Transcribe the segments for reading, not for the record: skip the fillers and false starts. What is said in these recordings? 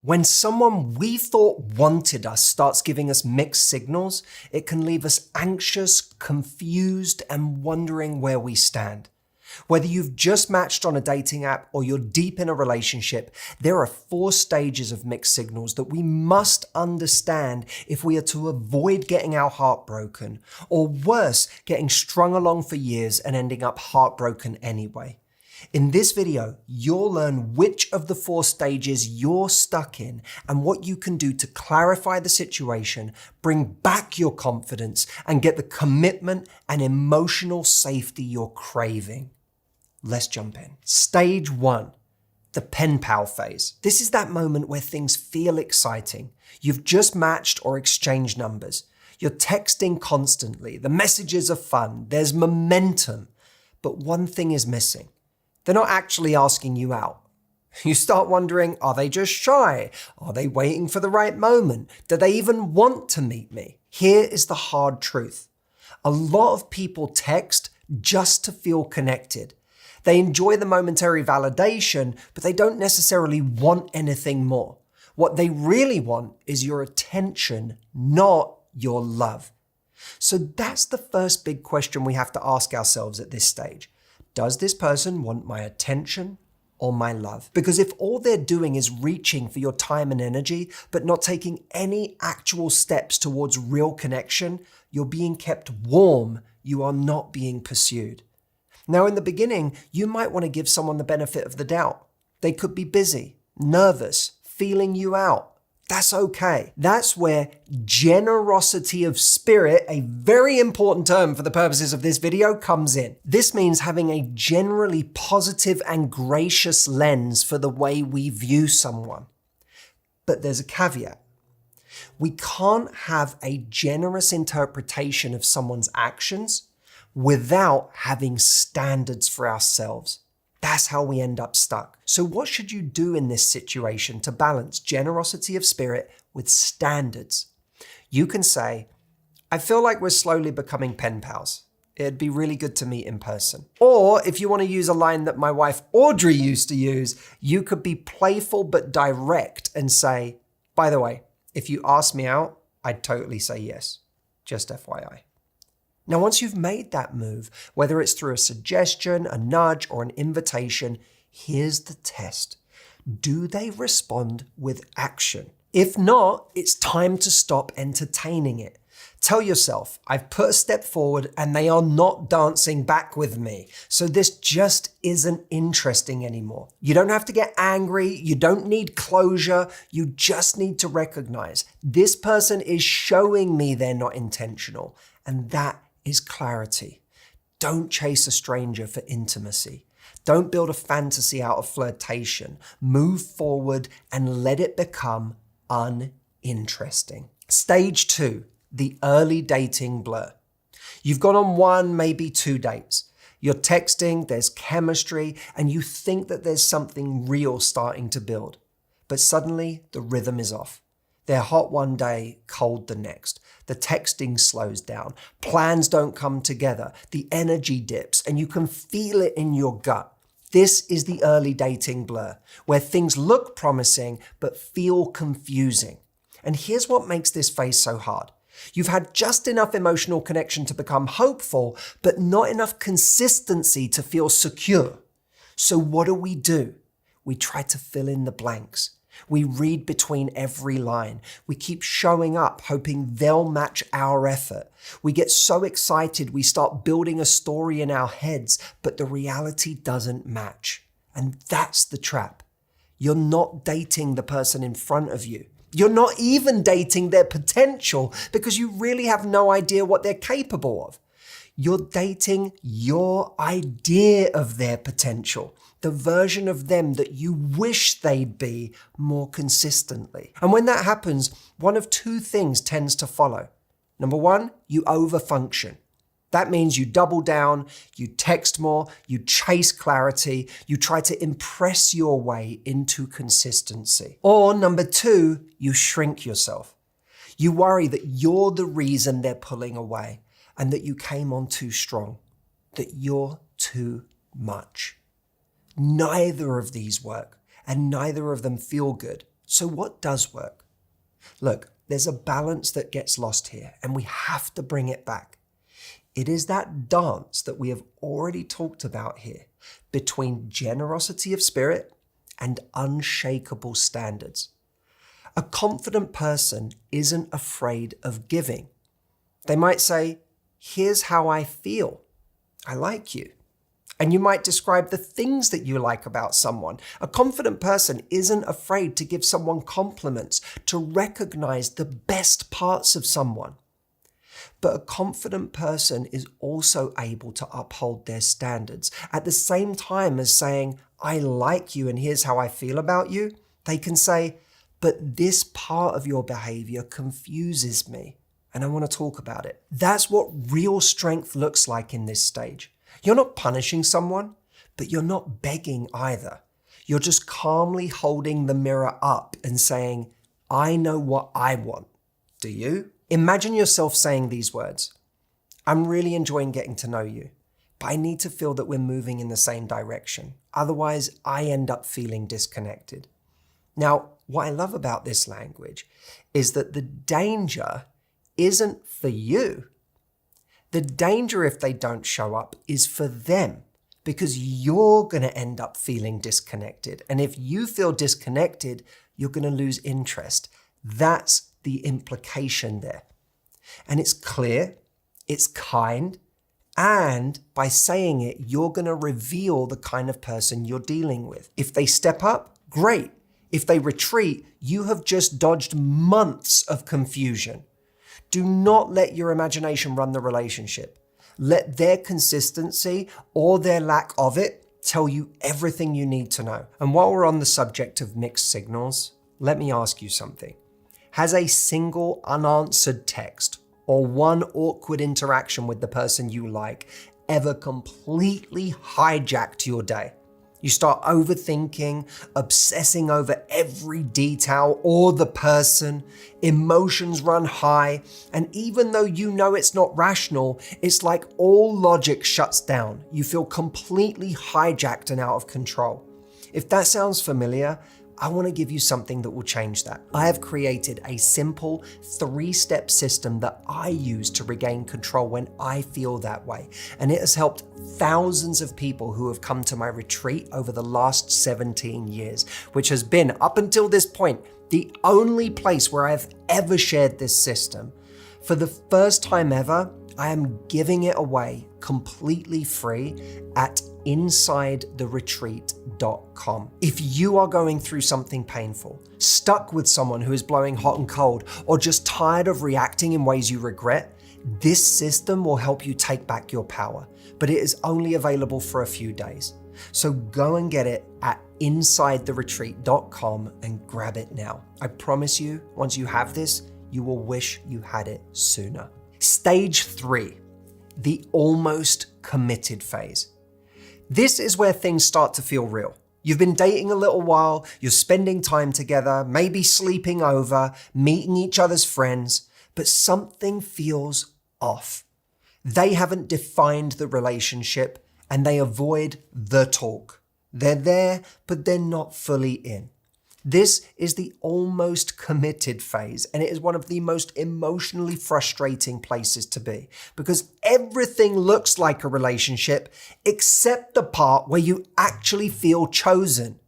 When someone we thought wanted us starts giving us mixed signals, it can leave us anxious, confused, and wondering where we stand. Whether you've just matched on a dating app or you're deep in a relationship, there are 4 stages of mixed signals that we must understand if we are to avoid getting our heart broken, or worse, getting strung along for years and ending up heartbroken anyway. In this video, you'll learn which of the 4 stages you're stuck in and what you can do to clarify the situation, bring back your confidence, and get the commitment and emotional safety you're craving. Let's jump in. Stage 1, the pen pal phase. This is that moment where things feel exciting. You've just matched or exchanged numbers. You're texting constantly. The messages are fun. There's momentum. But one thing is missing. They're not actually asking you out. You start wondering, are they just shy? Are they waiting for the right moment? Do they even want to meet me? Here is the hard truth. A lot of people text just to feel connected. They enjoy the momentary validation, but they don't necessarily want anything more. What they really want is your attention, not your love. So that's the first big question we have to ask ourselves at this stage. Does this person want my attention or my love? Because if all they're doing is reaching for your time and energy, but not taking any actual steps towards real connection, you're being kept warm. You are not being pursued. Now, in the beginning, you might want to give someone the benefit of the doubt. They could be busy, nervous, feeling you out. That's okay. That's where generosity of spirit, a very important term for the purposes of this video, comes in. This means having a generally positive and gracious lens for the way we view someone. But there's a caveat. We can't have a generous interpretation of someone's actions without having standards for ourselves. That's how we end up stuck. So what should you do in this situation to balance generosity of spirit with standards? You can say, I feel like we're slowly becoming pen pals. It'd be really good to meet in person. Or if you want to use a line that my wife Audrey used to use, you could be playful but direct and say, by the way, if you ask me out, I'd totally say yes. Just FYI. Now, once you've made that move, whether it's through a suggestion, a nudge, or an invitation, here's the test. Do they respond with action? If not, it's time to stop entertaining it. Tell yourself, I've put a step forward and they are not dancing back with me. So this just isn't interesting anymore. You don't have to get angry. You don't need closure. You just need to recognize this person is showing me they're not intentional. And that is clarity. Don't chase a stranger for intimacy. Don't build a fantasy out of flirtation. Move forward and let it become uninteresting. Stage 2, the early dating blur. You've gone on 1, maybe 2 dates. You're texting, there's chemistry, and you think that there's something real starting to build. But suddenly the rhythm is off. They're hot one day, cold the next. The texting slows down. Plans don't come together. The energy dips, and you can feel it in your gut. This is the early dating blur, where things look promising but feel confusing. And here's what makes this phase so hard. You've had just enough emotional connection to become hopeful, but not enough consistency to feel secure. So what do? We try to fill in the blanks. We read between every line. We keep showing up, hoping they'll match our effort. We get so excited, we start building a story in our heads, but the reality doesn't match. And that's the trap. You're not dating the person in front of you. You're not even dating their potential because you really have no idea what they're capable of. You're dating your idea of their potential, the version of them that you wish they'd be more consistently. And when that happens, one of 2 things tends to follow. Number 1, you overfunction. That means you double down, you text more, you chase clarity, you try to impress your way into consistency. Or number 2, you shrink yourself. You worry that you're the reason they're pulling away and that you came on too strong, that you're too much. Neither of these work and neither of them feel good. So what does work? Look, there's a balance that gets lost here, and we have to bring it back. It is that dance that we have already talked about here between generosity of spirit and unshakable standards. A confident person isn't afraid of giving. They might say, here's how I feel. I like you. And you might describe the things that you like about someone. A confident person isn't afraid to give someone compliments, to recognize the best parts of someone. But a confident person is also able to uphold their standards. At the same time as saying, I like you and here's how I feel about you, they can say, but this part of your behavior confuses me and I want to talk about it. That's what real strength looks like in this stage. You're not punishing someone, but you're not begging either. You're just calmly holding the mirror up and saying, I know what I want. Do you? Imagine yourself saying these words. I'm really enjoying getting to know you, but I need to feel that we're moving in the same direction. Otherwise, I end up feeling disconnected. Now, what I love about this language is that the danger isn't for you. The danger if they don't show up is for them, because you're going to end up feeling disconnected. And if you feel disconnected, you're going to lose interest. That's the implication there. And it's clear, it's kind, and by saying it, you're going to reveal the kind of person you're dealing with. If they step up, great. If they retreat, you have just dodged months of confusion. Do not let your imagination run the relationship. Let their consistency or their lack of it tell you everything you need to know. And while we're on the subject of mixed signals, let me ask you something. Has a single unanswered text or one awkward interaction with the person you like ever completely hijacked your day? You start overthinking, obsessing over every detail or the person, emotions run high, and even though you know it's not rational, it's like all logic shuts down. You feel completely hijacked and out of control. If that sounds familiar, I want to give you something that will change that. I have created a simple 3-step system that I use to regain control when I feel that way. And it has helped thousands of people who have come to my retreat over the last 17 years, which has been, up until this point, the only place where I've ever shared this system. For the first time ever, I am giving it away completely free at InsideTheRetreat.com. If you are going through something painful, stuck with someone who is blowing hot and cold, or just tired of reacting in ways you regret, this system will help you take back your power, but it is only available for a few days. So go and get it at InsideTheRetreat.com and grab it now. I promise you, once you have this, you will wish you had it sooner. Stage 3, the almost committed phase. This is where things start to feel real. You've been dating a little while, you're spending time together, maybe sleeping over, meeting each other's friends, but something feels off. They haven't defined the relationship and they avoid the talk. They're there, but they're not fully in. This is the almost committed phase, and it is one of the most emotionally frustrating places to be because everything looks like a relationship except the part where you actually feel chosen.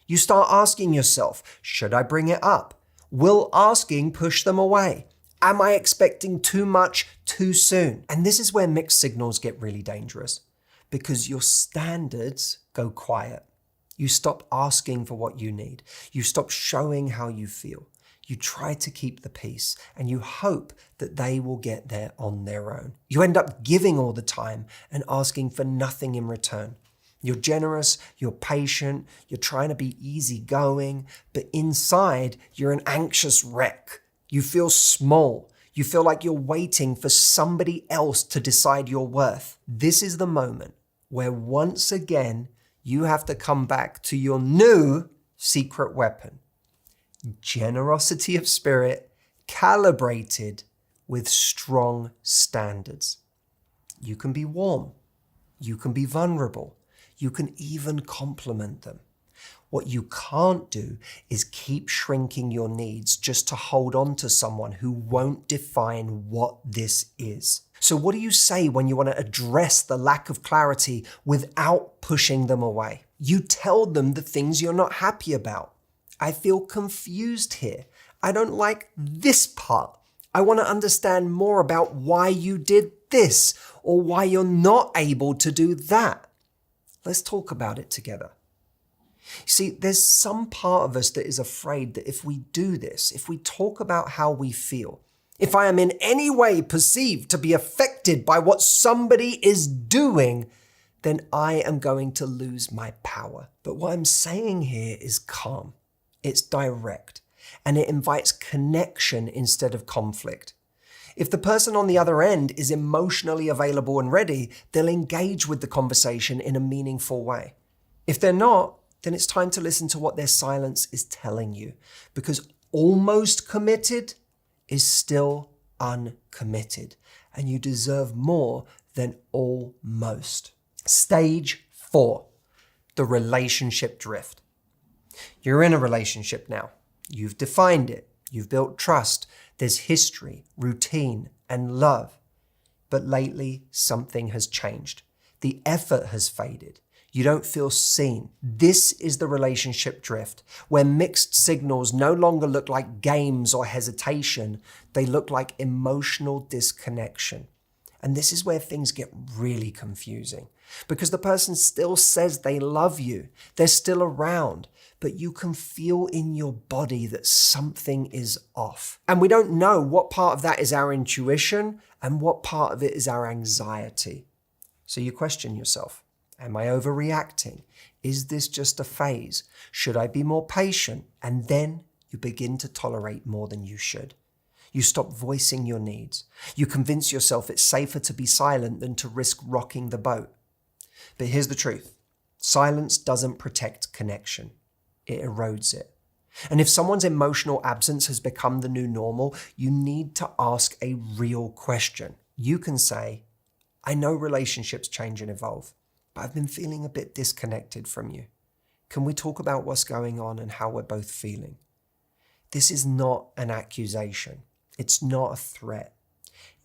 You start asking yourself, should I bring it up? Will asking push them away? Am I expecting too much too soon? And this is where mixed signals get really dangerous because your standards go quiet. You stop asking for what you need. You stop showing how you feel. You try to keep the peace and you hope that they will get there on their own. You end up giving all the time and asking for nothing in return. You're generous, you're patient, you're trying to be easygoing, but inside you're an anxious wreck. You feel small. You feel like you're waiting for somebody else to decide your worth. This is the moment where once again, you have to come back to your new secret weapon. Generosity of spirit calibrated with strong standards. You can be warm. You can be vulnerable. You can even compliment them. What you can't do is keep shrinking your needs just to hold on to someone who won't define what this is. So what do you say when you want to address the lack of clarity without pushing them away? You tell them the things you're not happy about. I feel confused here. I don't like this part. I want to understand more about why you did this or why you're not able to do that. Let's talk about it together. See, there's some part of us that is afraid that if we do this, if we talk about how we feel, if I am in any way perceived to be affected by what somebody is doing, then I am going to lose my power. But what I'm saying here is calm. It's direct, and it invites connection instead of conflict. If the person on the other end is emotionally available and ready, they'll engage with the conversation in a meaningful way. If they're not, then it's time to listen to what their silence is telling you, because almost committed is still uncommitted, and you deserve more than almost. Stage 4, the relationship drift. You're in a relationship now. You've defined it. You've built trust. There's history, routine, and love. But lately, something has changed. The effort has faded. You don't feel seen. This is the relationship drift, where mixed signals no longer look like games or hesitation. They look like emotional disconnection. And this is where things get really confusing, because the person still says they love you. They're still around, but you can feel in your body that something is off. And we don't know what part of that is our intuition and what part of it is our anxiety. So you question yourself. Am I overreacting? Is this just a phase? Should I be more patient? And then you begin to tolerate more than you should. You stop voicing your needs. You convince yourself it's safer to be silent than to risk rocking the boat. But here's the truth. Silence doesn't protect connection. It erodes it. And if someone's emotional absence has become the new normal, you need to ask a real question. You can say, I know relationships change and evolve, but I've been feeling a bit disconnected from you. Can we talk about what's going on and how we're both feeling? This is not an accusation. It's not a threat.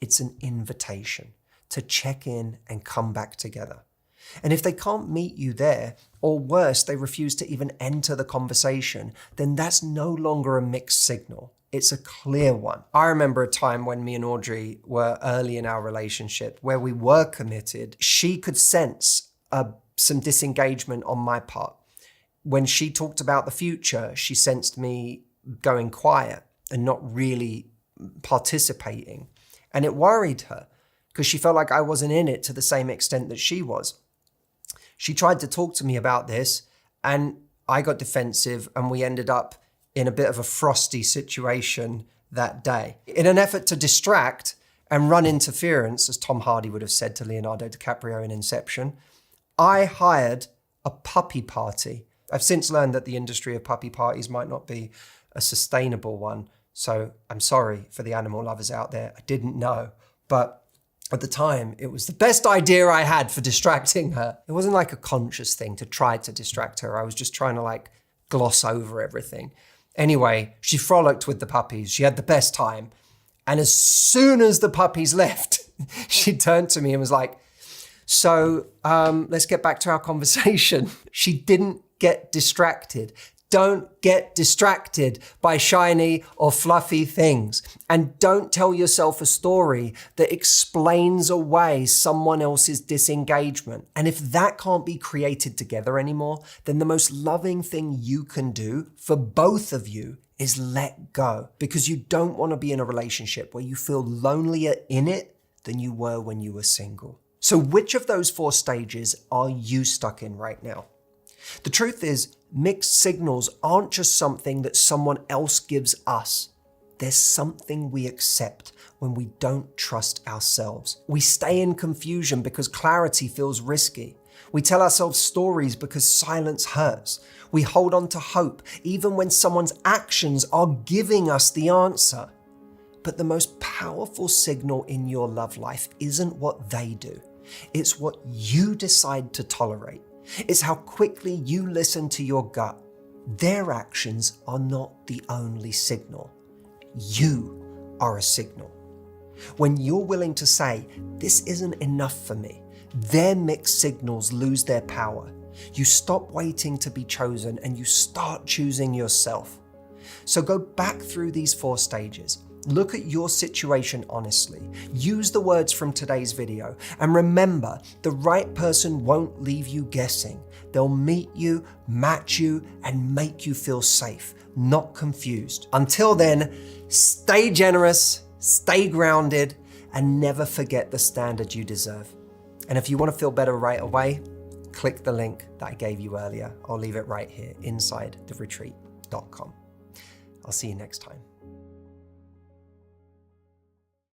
It's an invitation to check in and come back together. And if they can't meet you there, or worse, they refuse to even enter the conversation, then that's no longer a mixed signal. It's a clear one. I remember a time when me and Audrey were early in our relationship where we were committed. She could sense some disengagement on my part. When she talked about the future, she sensed me going quiet and not really participating. And it worried her because she felt like I wasn't in it to the same extent that she was. She tried to talk to me about this and I got defensive and we ended up in a bit of a frosty situation that day. In an effort to distract and run interference, as Tom Hardy would have said to Leonardo DiCaprio in Inception, I hired a puppy party. I've since learned that the industry of puppy parties might not be a sustainable one. So I'm sorry for the animal lovers out there. I didn't know. But at the time, it was the best idea I had for distracting her. It wasn't like a conscious thing to try to distract her. I was just trying to gloss over everything. Anyway, she frolicked with the puppies. She had the best time. And as soon as the puppies left, she turned to me and was like, so let's get back to our conversation. She didn't get distracted. Don't get distracted by shiny or fluffy things. And don't tell yourself a story that explains away someone else's disengagement. And if that can't be created together anymore, then the most loving thing you can do for both of you is let go. Because you don't want to be in a relationship where you feel lonelier in it than you were when you were single. So which of those 4 stages are you stuck in right now? The truth is, mixed signals aren't just something that someone else gives us. There's something we accept when we don't trust ourselves. We stay in confusion because clarity feels risky. We tell ourselves stories because silence hurts. We hold on to hope even when someone's actions are giving us the answer. But the most powerful signal in your love life isn't what they do. It's what you decide to tolerate. It's how quickly you listen to your gut. Their actions are not the only signal. You are a signal. When you're willing to say, this isn't enough for me, their mixed signals lose their power. You stop waiting to be chosen and you start choosing yourself. So go back through these 4 stages. Look at your situation honestly. Use the words from today's video. And remember, the right person won't leave you guessing. They'll meet you, match you, and make you feel safe, not confused. Until then, stay generous, stay grounded, and never forget the standard you deserve. And if you want to feel better right away, click the link that I gave you earlier. I'll leave it right here inside theretreat.com. I'll see you next time.